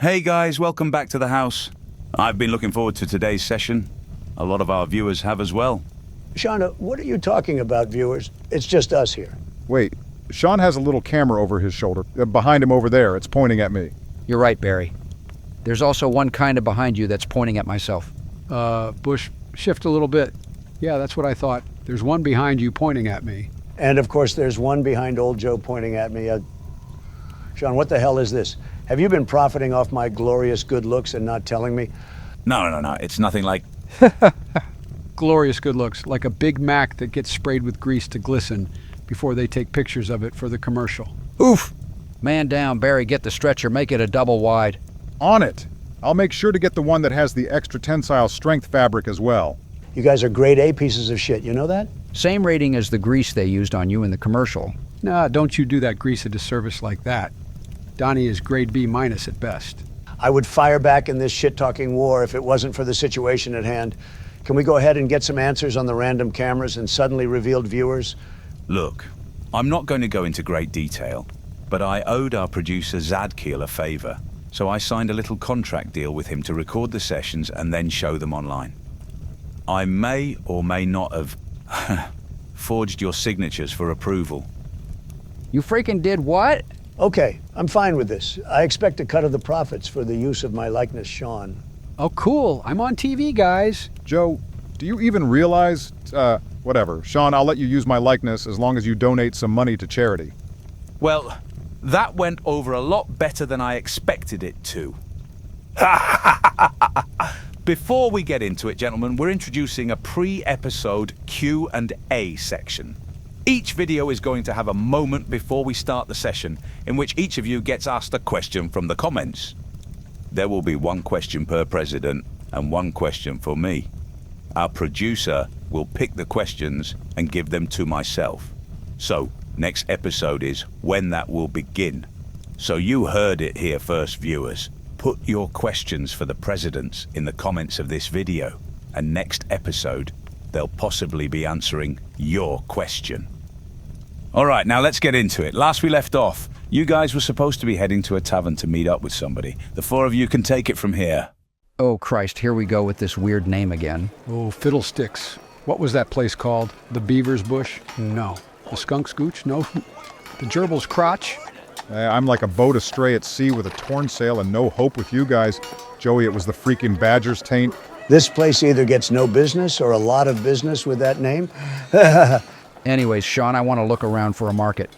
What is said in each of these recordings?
Hey guys, welcome back to the house. I've been looking forward to today's session. A lot of our viewers have as well. Shauna, what are you talking about, viewers? It's just us here. Wait, Sean has a little camera over his shoulder. Behind him over there, it's pointing at me. You're right, Barry. There's also one kind of behind you that's pointing at myself. Bush, shift a little bit. Yeah, that's what I thought. There's one behind you pointing at me. And of course, there's one behind old Joe pointing at me. Sean, what the hell is this? Have you been profiting off my glorious good looks and not telling me? No, it's nothing like... Glorious good looks, like a Big Mac that gets sprayed with grease to glisten before they take pictures of it for the commercial. Oof! Man down, Barry, get the stretcher, make it a double wide. On it! I'll make sure to get the one that has the extra tensile strength fabric as well. You guys are grade A pieces of shit, you know that? Same rating as the grease they used on you in the commercial. Nah, don't you do that grease a disservice like that. Donnie is grade B minus at best. I would fire back in this shit-talking war if it wasn't for the situation at hand. Can we go ahead and get some answers on the random cameras and suddenly revealed viewers? Look, I'm not going to go into great detail, but I owed our producer Zadkiel a favor, so I signed a little contract deal with him to record the sessions and then show them online. I may or may not have forged your signatures for approval. You freaking did what? Okay, I'm fine with this. I expect a cut of the profits for the use of my likeness, Sean. Oh, cool. I'm on TV, guys. Joe, do you even realize... whatever. Sean, I'll let you use my likeness as long as you donate some money to charity. Well, that went over a lot better than I expected it to. Before we get into it, gentlemen, we're introducing a pre-episode Q&A section. Each video is going to have a moment before we start the session in which each of you gets asked a question from the comments. There will be one question per president and one question for me. Our producer will pick the questions and give them to myself. So, next episode is when that will begin. So you heard it here first, viewers. Put your questions for the presidents in the comments of this video, and next episode, they'll possibly be answering your question. All right, now let's get into it. Last we left off, you guys were supposed to be heading to a tavern to meet up with somebody. The four of you can take it from here. Oh, Christ, here we go with this weird name again. Oh, fiddlesticks. What was that place called? The Beaver's Bush? No. The Skunk's Gooch? No. The Gerbil's Crotch? I'm like a boat astray at sea with a torn sail and no hope with you guys. Joey, it was the freaking Badger's taint. This place either gets no business or a lot of business with that name. Anyways, Sean, I want to look around for a market.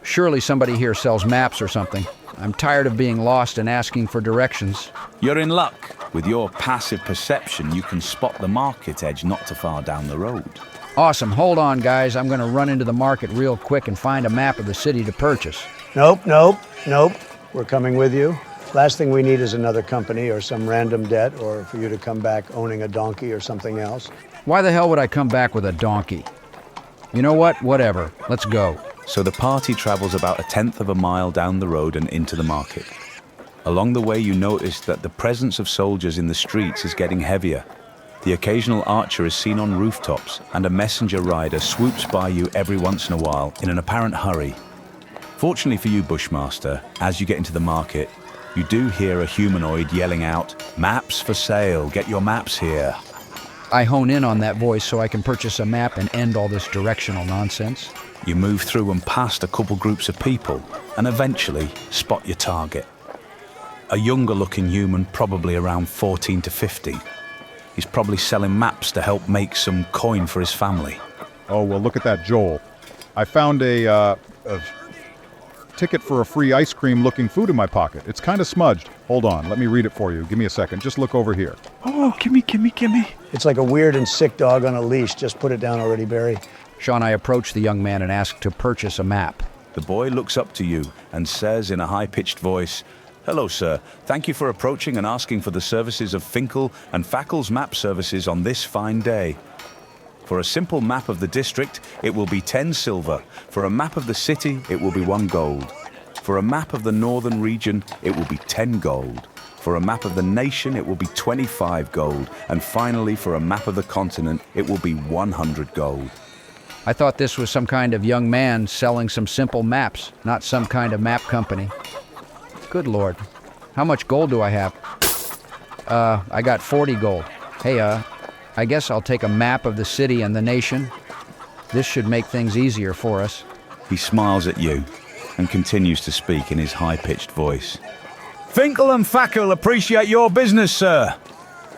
Surely somebody here sells maps or something. I'm tired of being lost and asking for directions. You're in luck. With your passive perception, you can spot the market edge not too far down the road. Awesome. Hold on, guys. I'm going to run into the market real quick and find a map of the city to purchase. Nope. We're coming with you. Last thing we need is another company or some random debt or for you to come back owning a donkey or something else. Why the hell would I come back with a donkey? You know what? Whatever. Let's go. So the party travels about 1/10 of a mile down the road and into the market. Along the way, you notice that the presence of soldiers in the streets is getting heavier. The occasional archer is seen on rooftops, and a messenger rider swoops by you every once in a while in an apparent hurry. Fortunately for you, Bushmaster, as you get into the market, you do hear a humanoid yelling out, "Maps for sale, get your maps here." I hone in on that voice so I can purchase a map and end all this directional nonsense. You move through and past a couple groups of people, and eventually spot your target. A younger-looking human, probably around 14 to 15. He's probably selling maps to help make some coin for his family. Oh, well, look at that, Joel. I found a ticket for a free ice cream looking food in my pocket. It's kind of smudged. Hold on, let me read it for you. Give me a second. Just look over here. Oh, gimme. It's like a weird and sick dog on a leash. Just put it down already, Barry. Sean, I approach the young man and ask to purchase a map. The boy looks up to you and says in a high-pitched voice, "Hello, sir. Thank you for approaching and asking for the services of Finkel and Fackel's map services on this fine day. For a simple map of the district, it will be 10 silver. For a map of the city, it will be 1 gold. For a map of the northern region, it will be 10 gold. For a map of the nation, it will be 25 gold. And finally, for a map of the continent, it will be 100 gold." I thought this was some kind of young man selling some simple maps, not some kind of map company. Good Lord. How much gold do I have? I got 40 gold. Hey, I guess I'll take a map of the city and the nation. This should make things easier for us. He smiles at you and continues to speak in his high-pitched voice. Finkel and Fackel appreciate your business, sir.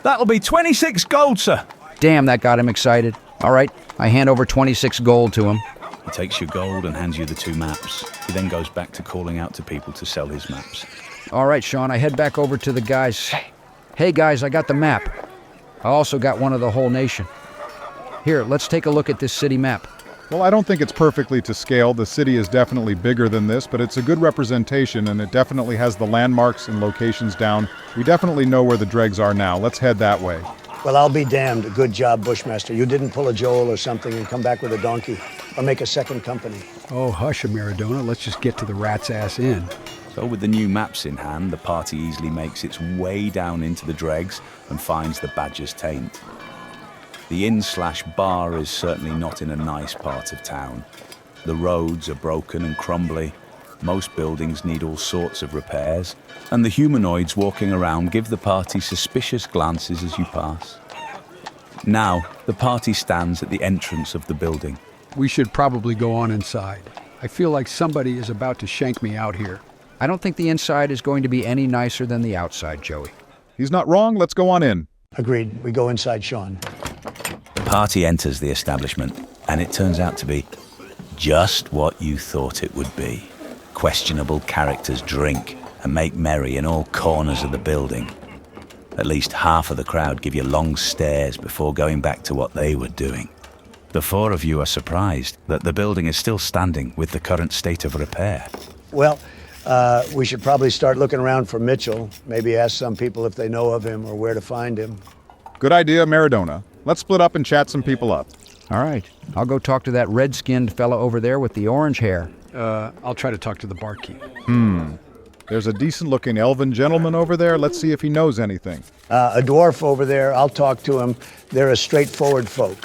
That'll be 26 gold, sir. Damn, that got him excited. All right, I hand over 26 gold to him. He takes your gold and hands you the 2 maps. He then goes back to calling out to people to sell his maps. All right, Sean, I head back over to the guys. Hey, guys, I got the map. I also got one of the whole nation. Here, let's take a look at this city map. Well, I don't think it's perfectly to scale. The city is definitely bigger than this, but it's a good representation, and it definitely has the landmarks and locations down. We definitely know where the dregs are now. Let's head that way. Well, I'll be damned. Good job, Bushmaster. You didn't pull a Joel or something and come back with a donkey or make a second company. Oh, hush, Maradona. Let's just get to the rat's ass inn. So with the new maps in hand, the party easily makes its way down into the dregs and finds the Badger's Taint. The inn/bar is certainly not in a nice part of town. The roads are broken and crumbly. Most buildings need all sorts of repairs, and the humanoids walking around give the party suspicious glances as you pass. Now, the party stands at the entrance of the building. We should probably go on inside. I feel like somebody is about to shank me out here. I don't think the inside is going to be any nicer than the outside, Joey. He's not wrong. Let's go on in. Agreed. We go inside, Sean. The party enters the establishment, and it turns out to be just what you thought it would be. Questionable characters drink and make merry in all corners of the building. At least half of the crowd give you long stares before going back to what they were doing. The 4 of you are surprised that the building is still standing with the current state of repair. Well, we should probably start looking around for Mitchell. Maybe ask some people if they know of him or where to find him. Good idea, Maradona. Let's split up and chat some people up. All right, I'll go talk to that red-skinned fella over there with the orange hair. I'll try to talk to the barkeep. There's a decent-looking elven gentleman over there. Let's see if he knows anything. A dwarf over there, I'll talk to him. They're a straightforward folk.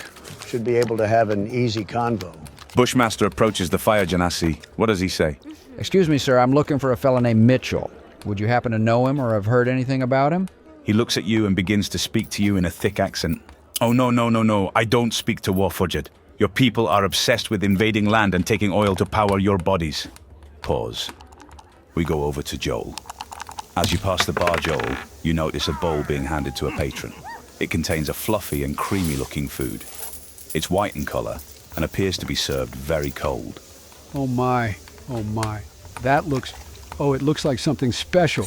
Should be able to have an easy convo. Bushmaster approaches the fire genasi. What does he say? Excuse me, sir, I'm looking for a fella named Mitchell. Would you happen to know him or have heard anything about him? He looks at you and begins to speak to you in a thick accent. Oh, no. I don't speak to Warforged. Your people are obsessed with invading land and taking oil to power your bodies. Pause. We go over to Joel. As you pass the bar, Joel, you notice a bowl being handed to a patron. It contains a fluffy and creamy-looking food. It's white in color and appears to be served very cold. Oh my. It looks like something special.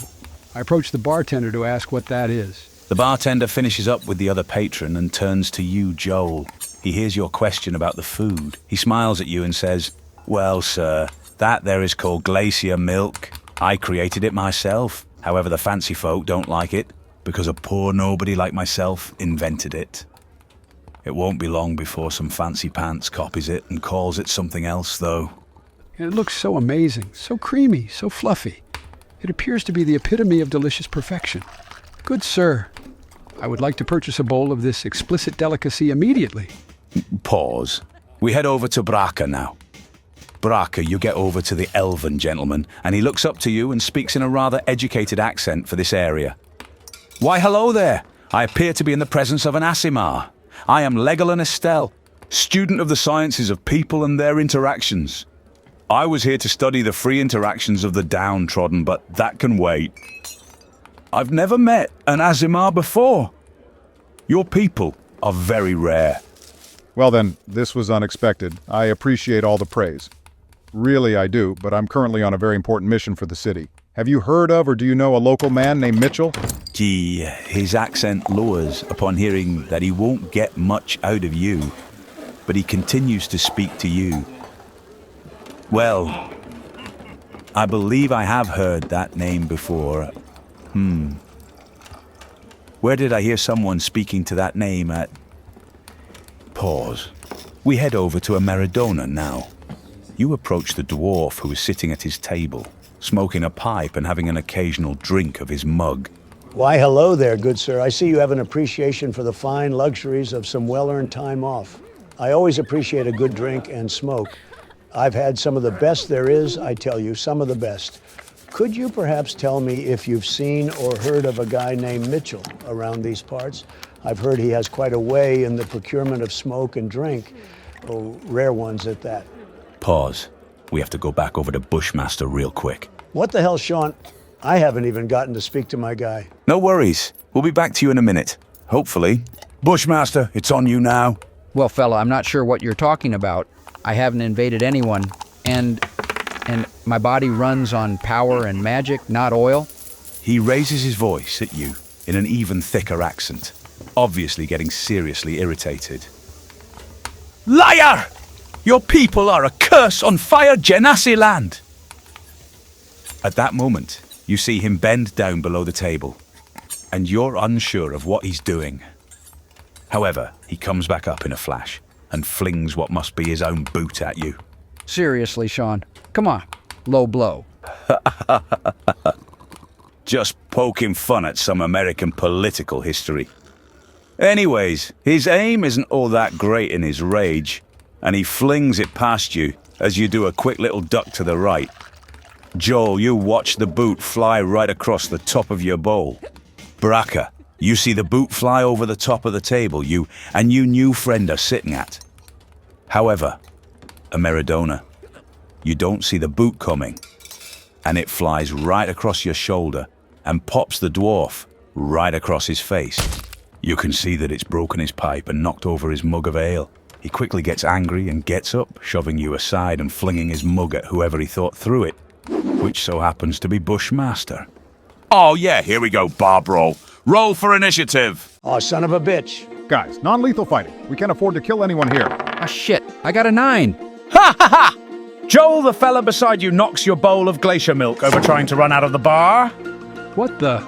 I approached the bartender to ask what that is. The bartender finishes up with the other patron and turns to you, Joel. He hears your question about the food. He smiles at you and says, "Well, sir, that there is called glacier milk. I created it myself. However, the fancy folk don't like it because a poor nobody like myself invented it. It won't be long before some fancy pants copies it and calls it something else, though." And it looks so amazing, so creamy, so fluffy. It appears to be the epitome of delicious perfection. Good sir, I would like to purchase a bowl of this explicit delicacy immediately. Pause. We head over to Braka now. Braka, you get over to the elven gentleman, and he looks up to you and speaks in a rather educated accent for this area. "Why, hello there. I appear to be in the presence of an Aasimar. I am Legoland Estelle, student of the sciences of people and their interactions. I was here to study the free interactions of the downtrodden, but that can wait. I've never met an Aasimar before. Your people are very rare." Well then, this was unexpected. I appreciate all the praise. Really, I do, but I'm currently on a very important mission for the city. Have you heard of or do you know a local man named Mitchell? Gee, his accent lowers upon hearing that he won't get much out of you, but he continues to speak to you. "Well, I believe I have heard that name before. Where did I hear someone speaking to that name at?" Pause. We head over to a Maradona now. You approach the dwarf who is sitting at his table, smoking a pipe and having an occasional drink of his mug. Why, hello there, good sir. I see you have an appreciation for the fine luxuries of some well-earned time off. I always appreciate a good drink and smoke. I've had some of the best there is, I tell you, some of the best. Could you perhaps tell me if you've seen or heard of a guy named Mitchell around these parts? I've heard he has quite a way in the procurement of smoke and drink. Oh, rare ones at that. Pause. We have to go back over to Bushmaster real quick. What the hell, Sean? I haven't even gotten to speak to my guy. No worries. We'll be back to you in a minute. Hopefully. Bushmaster, it's on you now. Well, fella, I'm not sure what you're talking about. I haven't invaded anyone, and my body runs on power and magic, not oil. He raises his voice at you in an even thicker accent, obviously getting seriously irritated. Liar! Your people are a curse on Fire Genasi land! At that moment, you see him bend down below the table, and you're unsure of what he's doing. However, he comes back up in a flash and flings what must be his own boot at you. Seriously, Sean. Come on. Low blow. Just poking fun at some American political history. Anyways, his aim isn't all that great in his rage, and he flings it past you as you do a quick little duck to the right. Joel, you watch the boot fly right across the top of your bowl. Braca, you see the boot fly over the top of the table you and your new friend are sitting at. However, Ameridona, you don't see the boot coming, and it flies right across your shoulder and pops the dwarf right across his face. You can see that it's broken his pipe and knocked over his mug of ale. He quickly gets angry and gets up, shoving you aside and flinging his mug at whoever he thought threw it, which so happens to be Bushmaster. Oh yeah, here we go, Bob roll. Roll for initiative. Oh, son of a bitch. Guys, non-lethal fighting. We can't afford to kill anyone here. Ah, shit. I got a 9. Ha ha ha! Joel, the fella beside you, knocks your bowl of glacier milk over trying to run out of the bar. What the?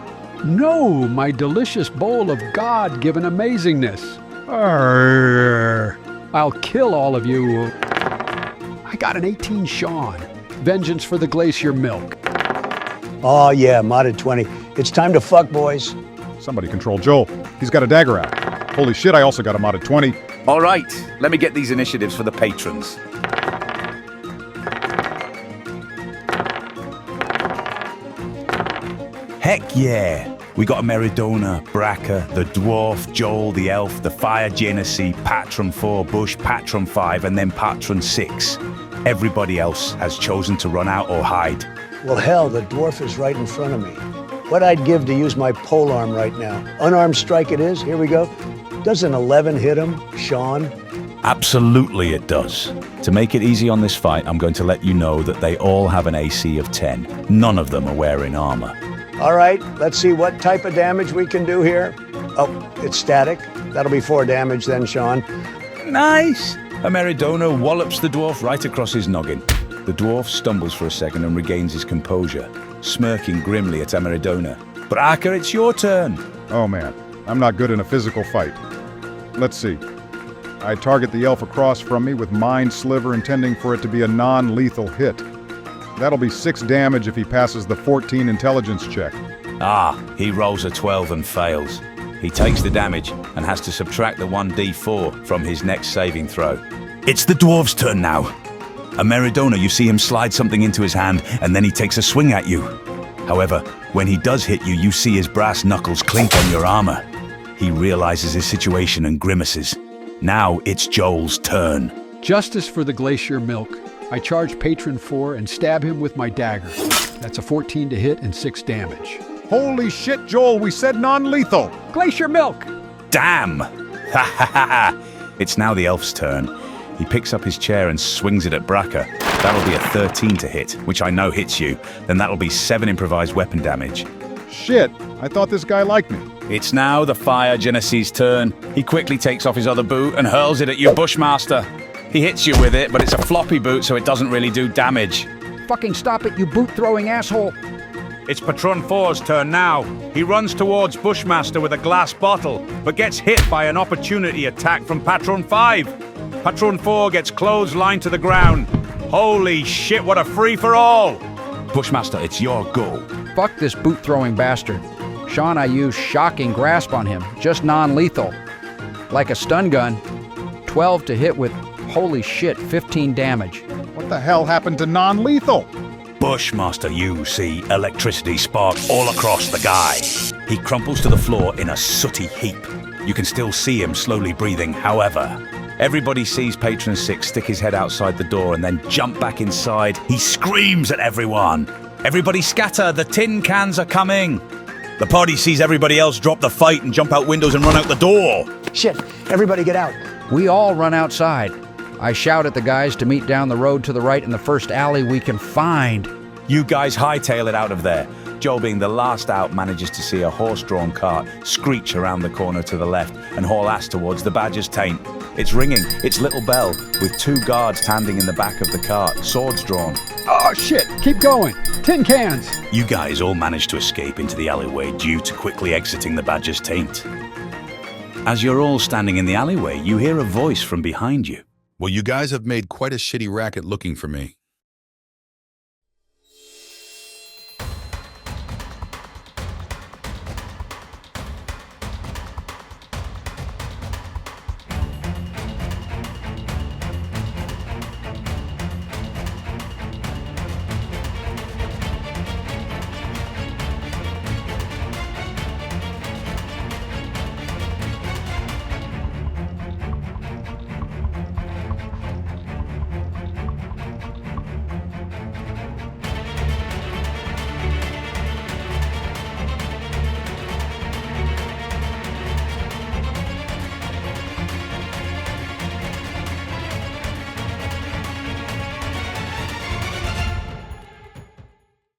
No, my delicious bowl of God-given amazingness. Arrgh. I'll kill all of you. I got an 18, Sean. Vengeance for the glacier milk. Oh, yeah, modded 20. It's time to fuck, boys. Somebody control Joel. He's got a dagger out. Holy shit, I also got a modded 20. All right, let me get these initiatives for the patrons. Heck yeah! We got Meridona, Braca, the Dwarf, Joel, the Elf, the Fire Genasi, Patron 4, Bush, Patron 5, and then Patron 6. Everybody else has chosen to run out or hide. Well, hell, the dwarf is right in front of me. What I'd give to use my polearm right now. Unarmed strike it is. Here we go. Does an 11 hit him, Sean? Absolutely it does. To make it easy on this fight, I'm going to let you know that they all have an AC of 10. None of them are wearing armor. All right, let's see what type of damage we can do here. Oh, it's static. That'll be 4 damage then, Sean. Nice! Ameridona wallops the dwarf right across his noggin. The dwarf stumbles for a second and regains his composure, smirking grimly at Ameridona. Braca, it's your turn! Oh man, I'm not good in a physical fight. Let's see. I target the elf across from me with Mind Sliver, intending for it to be a non-lethal hit. That'll be 6 damage if he passes the 14 intelligence check. Ah, he rolls a 12 and fails. He takes the damage and has to subtract the 1d4 from his next saving throw. It's the dwarf's turn now. Ameridona, you see him slide something into his hand and then he takes a swing at you. However, when he does hit you, you see his brass knuckles clink on your armor. He realizes his situation and grimaces. Now it's Joel's turn. Justice for the glacier milk. I charge Patron 4 and stab him with my dagger. That's a 14 to hit and 6 damage. Holy shit, Joel, we said non-lethal! Glacier milk! Damn! Ha ha ha ha! It's now the elf's turn. He picks up his chair and swings it at Braca. That'll be a 13 to hit, which I know hits you. Then that'll be 7 improvised weapon damage. Shit, I thought this guy liked me. It's now the Fire Genasi's turn. He quickly takes off his other boot and hurls it at you, Bushmaster. He hits you with it, but it's a floppy boot, so it doesn't really do damage. Fucking stop it, you boot-throwing asshole! It's Patron 4's turn now. He runs towards Bushmaster with a glass bottle, but gets hit by an opportunity attack from Patron 5. Patron 4 gets clotheslined to the ground. Holy shit, what a free-for-all! Bushmaster, it's your go. Fuck this boot-throwing bastard. Sean, I use Shocking Grasp on him, just non-lethal. Like a stun gun, 12 to hit with, holy shit, 15 damage. What the hell happened to non-lethal? Bushmaster, you see electricity spark all across the guy. He crumples to the floor in a sooty heap. You can still see him slowly breathing, however. Everybody sees Patron 6 stick his head outside the door and then jump back inside. He screams at everyone. Everybody scatter, the tin cans are coming. The party sees everybody else drop the fight and jump out windows and run out the door. Shit, everybody get out. We all run outside. I shout at the guys to meet down the road to the right in the first alley we can find. You guys hightail it out of there. Joe, being the last out, manages to see a horse-drawn cart screech around the corner to the left and haul ass towards the Badger's taint. It's ringing, its little bell, with 2 guards standing in the back of the cart, swords drawn. Oh, shit. Keep going. Tin cans. You guys all manage to escape into the alleyway due to quickly exiting the Badger's taint. As you're all standing in the alleyway, you hear a voice from behind you. Well, you guys have made quite a shitty racket looking for me.